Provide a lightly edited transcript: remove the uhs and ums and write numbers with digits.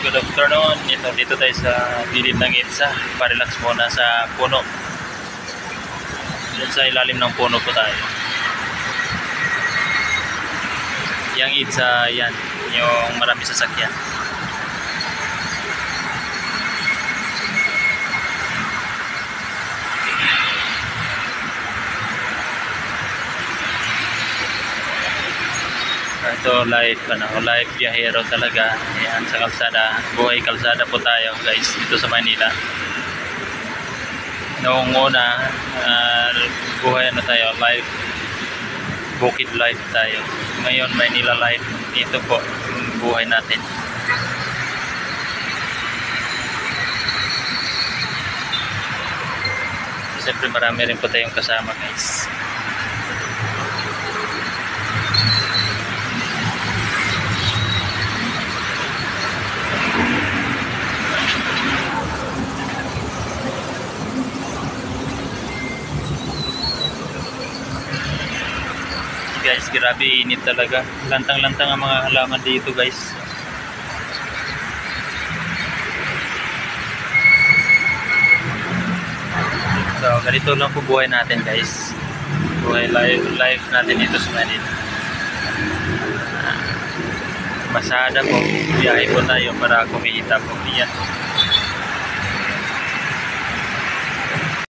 good afternoon. Dito tayo sa gilid ng Itza. Pa-relax muna sa puno. Diyan sa ilalim ng puno po tayo. Yang Itza, yan. Yung marami sasakyan. Ito life biyahero talaga. Ayan, sa kalsada, buhay kalsada po tayo guys dito sa Manila. Noong una buhay tayo, life bukid life tayo. Ngayon Manila life, ito po yung buhay natin. Siyempre marami rin po tayong kasama guys. Guys, grabe init talaga. Lantang-lantang ang mga halaman dito guys. So ganito lang po buhay natin guys. Buhay life natin dito sa Manila. Masada po, biyahe po tayo para kumita po. Yan.